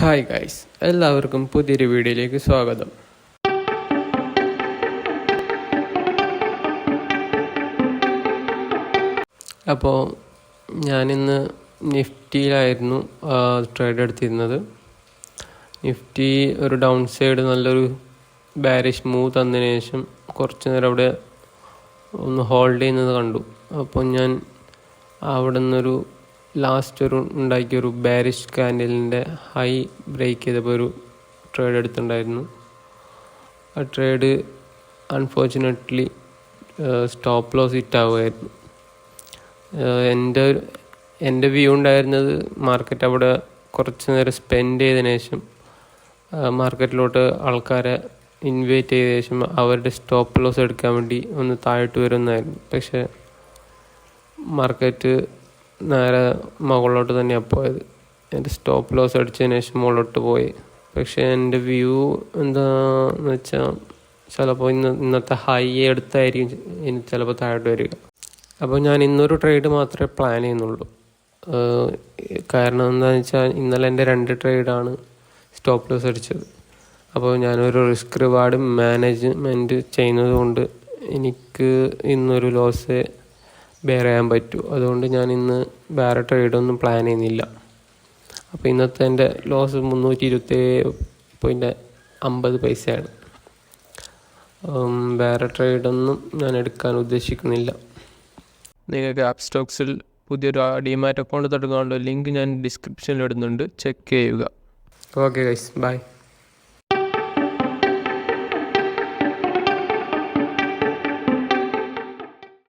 Hi guys, എല്ലാവർക്കും പുതിയൊരു വീഡിയോയിലേക്ക് സ്വാഗതം. അപ്പോൾ ഞാനിന്ന് നിഫ്റ്റിയിലായിരുന്നു ട്രേഡ് എടുത്തിരുന്നത്. നിഫ്റ്റി ഒരു ഡൗൺ സൈഡ് നല്ലൊരു ബാരിഷ് മൂവ് തന്നതിന് ശേഷം കുറച്ച് നേരം അവിടെ ഒന്ന് ഹോൾഡ് ചെയ്യുന്നത് കണ്ടു. അപ്പോൾ ഞാൻ അവിടെ നിന്നൊരു ലാസ്റ്റ് ഉണ്ടാക്കിയൊരു ബാരിഷ് കാൻഡലിൻ്റെ ഹൈ ബ്രേക്ക് ചെയ്തപ്പോൾ ഒരു ട്രേഡ് എടുത്തിട്ടുണ്ടായിരുന്നു. ആ trade unfortunately stop loss hit ആവുമായിരുന്നു. എൻ്റെ വ്യൂ ഉണ്ടായിരുന്നത് മാർക്കറ്റ് അവിടെ കുറച്ച് നേരം സ്പെൻഡ് ചെയ്തതിന് ശേഷം മാർക്കറ്റിലോട്ട് ആൾക്കാരെ ഇൻവൈറ്റ് ചെയ്ത ശേഷം അവരുടെ സ്റ്റോപ്പ് ലോസ് എടുക്കാൻ വേണ്ടി ഒന്ന് താഴോട്ട് വരുമെന്നായിരുന്നു. പക്ഷേ മാർക്കറ്റ് നേരെ മുകളിലോട്ട് തന്നെയാണ് പോയത്. എൻ്റെ സ്റ്റോപ്പ് ലോസ് അടിച്ചതിന് ശേഷം മുകളിലോട്ട് പോയി. പക്ഷേ എൻ്റെ വ്യൂ എന്താണെന്ന് വെച്ചാൽ ചിലപ്പോൾ ഇന്നത്തെ ഹൈ എടുത്തായിരിക്കും ഇനി ചിലപ്പോൾ താഴോട്ട് വരിക. അപ്പോൾ ഞാൻ ഇന്നൊരു ട്രേഡ് മാത്രമേ പ്ലാൻ ചെയ്യുന്നുള്ളൂ. കാരണം എന്താണെന്ന് വെച്ചാൽ ഇന്നലെ എൻ്റെ 2 ട്രേഡാണ് സ്റ്റോപ്പ് ലോസ് അടിച്ചത്. അപ്പോൾ ഞാനൊരു റിസ്ക് റിവാർഡ് മാനേജ്മെൻറ്റ് ചെയ്യുന്നത് കൊണ്ട് എനിക്ക് ഇന്നൊരു ലോസ് ബെയർ ചെയ്യാൻ പറ്റൂ. അതുകൊണ്ട് ഞാൻ ഇന്ന് വേറെ ട്രേഡൊന്നും പ്ലാൻ ചെയ്യുന്നില്ല. അപ്പോൾ ഇന്നത്തെ എൻ്റെ ലോസ് 327.50 വേറെ ട്രേഡൊന്നും ഞാൻ എടുക്കാൻ ഉദ്ദേശിക്കുന്നില്ല. നിങ്ങൾക്ക് ആപ്പ് സ്റ്റോക്സിൽ പുതിയൊരു ഡിമാറ്റ് അക്കൗണ്ട് തുടങ്ങാനുള്ള ലിങ്ക് ഞാൻ ഡിസ്ക്രിപ്ഷനിൽ ഇടുന്നുണ്ട്, ചെക്ക് ചെയ്യുക. Okay guys, by.